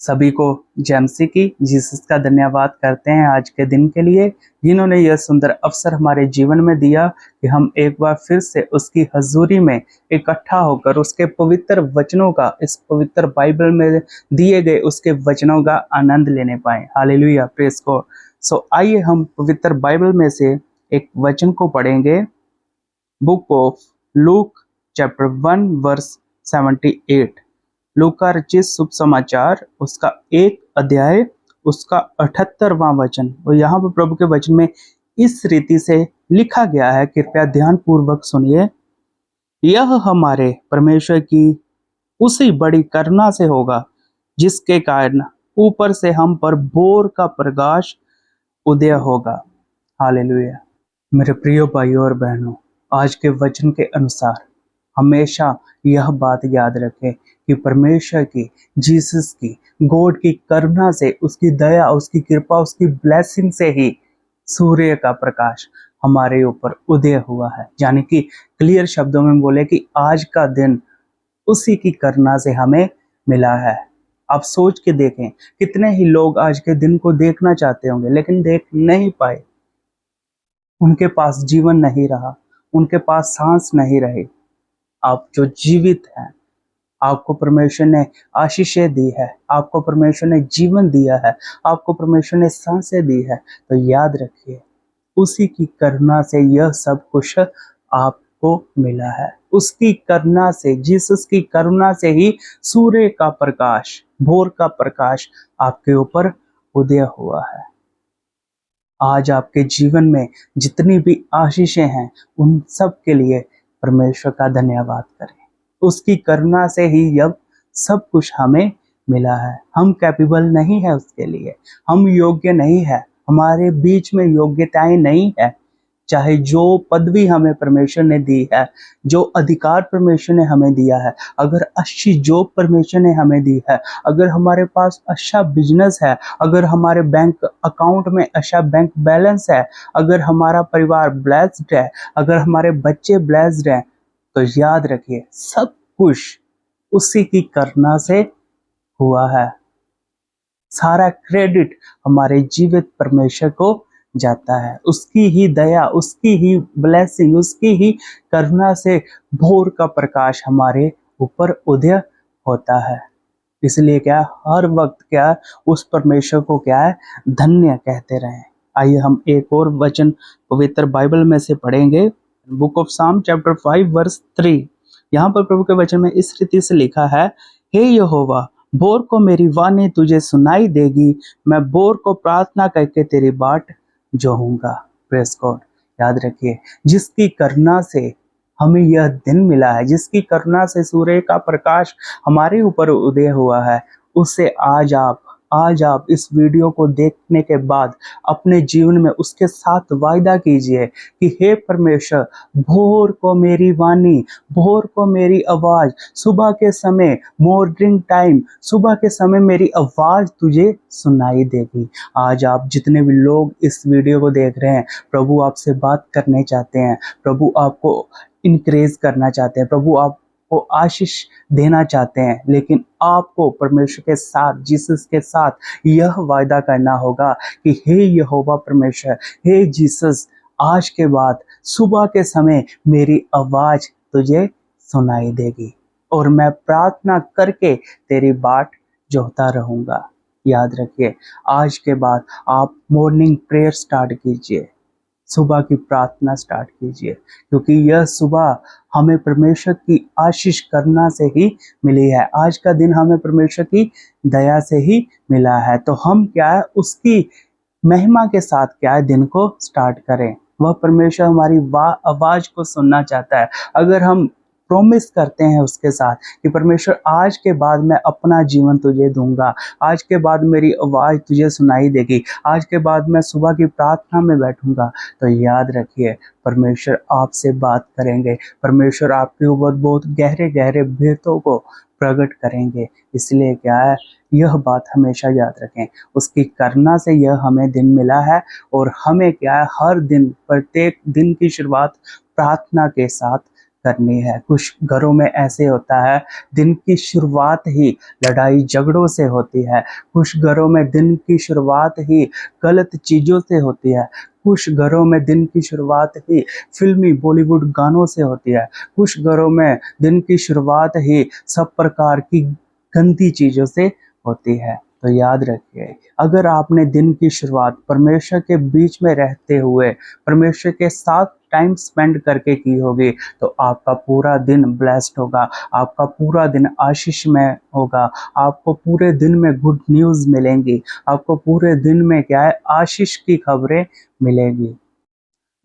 सभी को जेएमसी की जीसस का धन्यवाद करते हैं आज के दिन के लिए, जिन्होंने यह सुंदर अवसर हमारे जीवन में दिया कि हम एक बार फिर से उसकी हजूरी में इकट्ठा होकर उसके पवित्र वचनों का, इस पवित्र बाइबल में दिए गए उसके वचनों का आनंद लेने पाए। Hallelujah, praise God. सो आइए हम पवित्र बाइबल में से एक वचन को पढ़ेंगे। Book of Luke chapter 1 verse 78। लूका रचित शुभ समाचार उसका 1 अध्याय उसका 78वां वचन। और यहाँ पर प्रभु के वचन में इस रीति से लिखा गया है, कृपया ध्यान पूर्वक सुनिए। यह हमारे परमेश्वर की उसी बड़ी करुणा से होगा जिसके कारण ऊपर से हम पर भोर का प्रकाश उदय होगा। हालेलुया। मेरे प्रिय भाइयों और बहनों, आज के वचन के अनुसार हमेशा यह बात याद रखें कि परमेश्वर की, जीसस की, गॉड की करुणा से, उसकी दया, उसकी कृपा, उसकी ब्लेसिंग से ही सूर्य का प्रकाश हमारे ऊपर उदय हुआ है। यानी कि क्लियर शब्दों में बोले कि आज का दिन उसी की करुणा से हमें मिला है। आप सोच के देखें, कितने ही लोग आज के दिन को देखना चाहते होंगे लेकिन देख नहीं पाए। उनके पास जीवन नहीं रहा, उनके पास सांस नहीं रही। आप जो जीवित हैं, आपको परमेश्वर ने आशीषें दी है, आपको परमेश्वर ने जीवन दिया है, आपको परमेश्वर ने सांसें दी है, तो याद रखिए उसी की करुणा से यह सब कुछ आपको मिला है। उसकी करुणा से, जीसस की करुणा से ही सूर्य का प्रकाश, भोर का प्रकाश आपके ऊपर उदय हुआ है। आज आपके जीवन में जितनी भी आशीषें हैं, उन सब के लिए परमेश्वर का धन्यवाद करें। उसकी करुणा से ही अब सब कुछ हमें मिला है। हम कैपेबल नहीं है उसके लिए, हम योग्य नहीं है, हमारे बीच में योग्यताएं नहीं है। चाहे जो पदवी हमें परमेश्वर ने दी है, जो अधिकार परमेश्वर ने हमें दिया है, अगर अच्छी जॉब परमेश्वर ने हमें दी है, अगर हमारे पास अच्छा बिजनेस है, अगर हमारे बैंक अकाउंट में अच्छा बैंक बैलेंस है, अगर हमारा परिवार ब्लेस्ड है, अगर हमारे बच्चे ब्लेस्ड हैं, तो याद रखिए सब कुछ उसी की करुणा से हुआ है। सारा क्रेडिट हमारे जीवित परमेश्वर को जाता है। उसकी ही दया, उसकी ही ब्लेसिंग, उसकी ही करुणा से भोर का प्रकाश हमारे ऊपर उदय होता है। इसलिए क्या हर वक्त क्या उस परमेश्वर को क्या है, धन्य कहते रहें। आइए हम एक और वचन पवित्र बाइबल में से पढ़ेंगे। बुक ऑफ साम चैप्टर 5 वर्स 3। यहाँ पर प्रभु के वचन में इस रीति से लिखा है, हे यहोवा, भोर को मेरी वाणी तुझे सुनाई देगी, मैं भोर को प्रार्थना करके तेरी बाट जोहूंगा। Praise God. याद रखिए, जिसकी करुणा से हमें यह दिन मिला है, जिसकी करुणा से सूर्य का प्रकाश हमारे ऊपर उदय हुआ है, उससे आज आप इस वीडियो को देखने के बाद अपने जीवन में उसके साथ वायदा कीजिए कि हे परमेश्वर, भोर को मेरी वाणी, भोर को मेरी आवाज, सुबह के समय, मॉर्निंग टाइम, सुबह के समय मेरी आवाज तुझे सुनाई देगी। आज आप जितने भी लोग इस वीडियो को देख रहे हैं, प्रभु आपसे बात करने चाहते हैं, प्रभु आपको इनकरेज करना चाहते हैं, प्रभु आपको आशीष देना चाहते हैं, लेकिन आपको परमेश्वर के साथ, जीसस के साथ यह वायदा करना होगा कि हे यहोवा परमेश्वर, हे जीसस, आज के बाद सुबह के समय मेरी आवाज तुझे सुनाई देगी और मैं प्रार्थना करके तेरी बाट जोहता रहूंगा। याद रखिए, आज के बाद आप मॉर्निंग प्रेयर स्टार्ट कीजिए, सुबह की प्रार्थना स्टार्ट कीजिए, क्योंकि यह सुबह हमें परमेश्वर की आशीष करना से ही मिली है। आज का दिन हमें परमेश्वर की दया से ही मिला है, तो हम क्या है, उसकी महिमा के साथ क्या है, दिन को स्टार्ट करें। वह परमेश्वर हमारी आवाज को सुनना चाहता है। अगर हम प्रॉमिस करते हैं उसके साथ कि परमेश्वर, आज के बाद मैं अपना जीवन तुझे दूंगा, आज के बाद मेरी आवाज तुझे सुनाई देगी, आज के बाद मैं सुबह की प्रार्थना में बैठूंगा, तो याद रखिए परमेश्वर आपसे बात करेंगे, परमेश्वर आपके ऊपर बहुत गहरे गहरे भेदों को प्रकट करेंगे। इसलिए क्या है, यह बात हमेशा याद रखें, उसकी करुणा से यह हमें दिन मिला है और हमें क्या है, हर दिन, प्रत्येक दिन की शुरुआत प्रार्थना के साथ करनी है। कुछ घरों में ऐसे होता है, दिन की शुरुआत ही लड़ाई झगड़ों से होती है। कुछ घरों में दिन की शुरुआत ही गलत चीज़ों से होती है। कुछ घरों में दिन की शुरुआत ही फ़िल्मी बॉलीवुड गानों से होती है। कुछ घरों में दिन की शुरुआत ही सब प्रकार की गंदी चीज़ों से होती है। तो याद रखिए, अगर आपने दिन की शुरुआत परमेश्वर के बीच में रहते हुए, परमेश्वर के साथ टाइम स्पेंड करके की होगी, तो आपका पूरा दिन ब्लेस्ड होगा, आपका पूरा दिन आशीषमय होगा, आपको पूरे दिन में गुड न्यूज़ मिलेंगी, आपको पूरे दिन में क्या है, आशीष की खबरें मिलेंगी।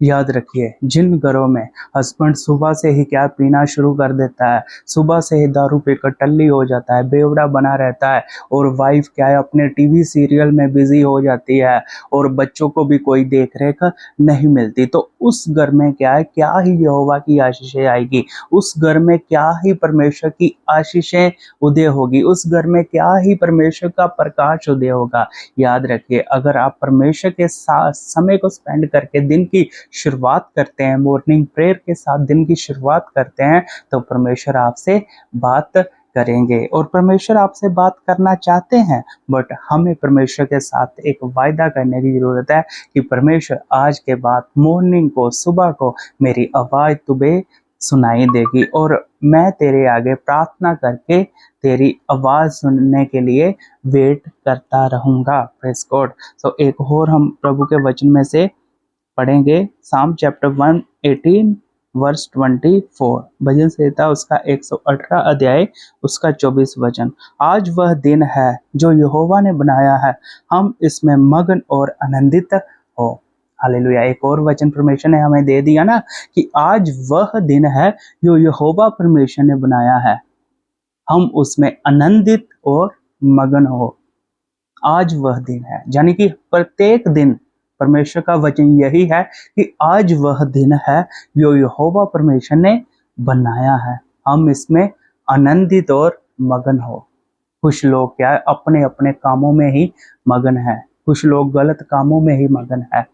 याद रखिए, जिन घरों में हस्बैंड सुबह से ही क्या पीना शुरू कर देता है, सुबह से ही दारू पीकर टल्ली हो जाता है, बेवड़ा बना रहता है, और वाइफ क्या है अपने टीवी सीरियल में बिजी हो जाती है, और बच्चों को भी कोई देख रेख नहीं मिलती, तो उस घर में क्या है, क्या ही यहोवा की आशीषें आएगी, उस घर में क्या ही परमेश्वर की आशीषें उदय होगी, उस घर में क्या ही परमेश्वर का प्रकाश उदय होगा। याद रखिए, अगर आप परमेश्वर के साथ समय को स्पेंड करके दिन की शुरुआत करते हैं, मॉर्निंग प्रेयर के साथ दिन की शुरुआत करते हैं, तो परमेश्वर आपसे बात करेंगे, और परमेश्वर आपसे बात करना चाहते हैं, बट हमें परमेश्वर के साथ एक वायदा करने की ज़रूरत है कि परमेश्वर आज के बाद मॉर्निंग को, सुबह को मेरी आवाज़ तुम्हें सुनाई देगी, और मैं तेरे आगे प्रार्थना करके तेरी आवाज़ सुनने के लिए वेट करता रहूँगा। Praise God. सो एक और हम प्रभु के वचन में से पढ़ेंगे, साम चैप्टर 118 वर्स 24, भजन संहिता उसका 118 अध्याय उसका 24 वचन। आज वह दिन है जो यहोवा ने बनाया है, हम इसमें मगन और आनंदित हो। हालेलुया। एक और वचन परमेश्वर ने हमें दे दिया ना, कि आज वह दिन है जो यहोवा परमेश्वर ने बनाया है, हम उसमें आनंदित और मगन हो। आज वह दिन है, यानी कि प्रत्येक दिन परमेश्वर का वचन यही है कि आज वह दिन है जो यहोवा परमेश्वर ने बनाया है, हम इसमें आनंदित और मगन हो। कुछ लोग क्या है, अपने अपने कामों में ही मगन है, कुछ लोग गलत कामों में ही मगन है,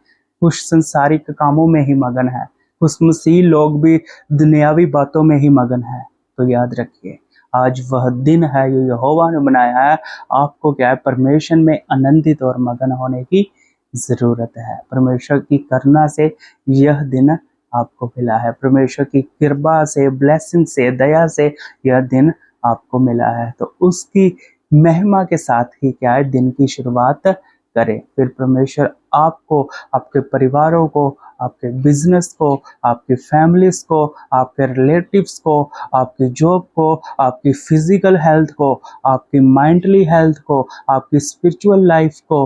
कुछ संसारिक कामों में ही मगन है, कुछ मसीह लोग भी दुनियावी बातों में ही मगन है। तो याद रखिए, आज वह दिन है जो यहोवा ने बनाया है, आपको क्या है, परमेश्वर में आनंदित और मगन होने की ज़रूरत है। परमेश्वर की करुणा से यह दिन आपको मिला है, परमेश्वर की कृपा से, ब्लेसिंग से, दया से यह दिन आपको मिला है, तो उसकी महिमा के साथ ही क्या है, दिन की शुरुआत करें। फिर परमेश्वर आपको, आपके परिवारों को, आपके बिजनेस को, आपकी फैमिलीज को, आपके रिलेटिव्स को, आपकी जॉब को, आपकी फिजिकल हेल्थ को, आपकी माइंडली हेल्थ को, आपकी स्पिरिचुअल लाइफ को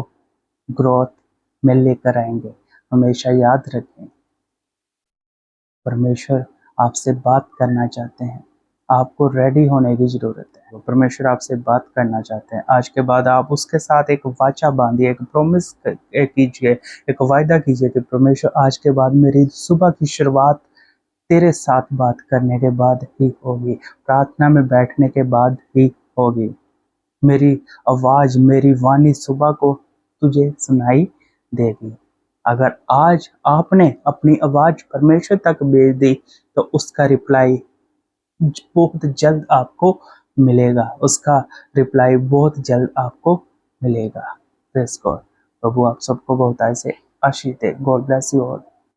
ग्रोथ में लेकर आएंगे। हमेशा याद रखें, परमेश्वर आपसे बात करना चाहते हैं, आपको रेडी होने की ज़रूरत है। तो परमेश्वर आपसे बात करना चाहते हैं। आज के बाद आप उसके साथ एक वाचा बांधिए, एक प्रॉमिस कीजिए, एक वायदा कीजिए कि परमेश्वर आज के बाद मेरी सुबह की शुरुआत तेरे साथ बात करने के बाद ही होगी, प्रार्थना में बैठने के बाद ही होगी। मेरी आवाज़, मेरी वाणी सुबह को तुझे सुनाई देगी। अगर आज आपने अपनी आवाज़ परमेश्वर तक भेज दी, तो उसका रिप्लाई बहुत जल्द आपको मिलेगा, उसका रिप्लाई बहुत जल्द आपको मिलेगा। Praise God. प्रभु आप सबको बहुत ऐसे आशीष दे। God bless you all.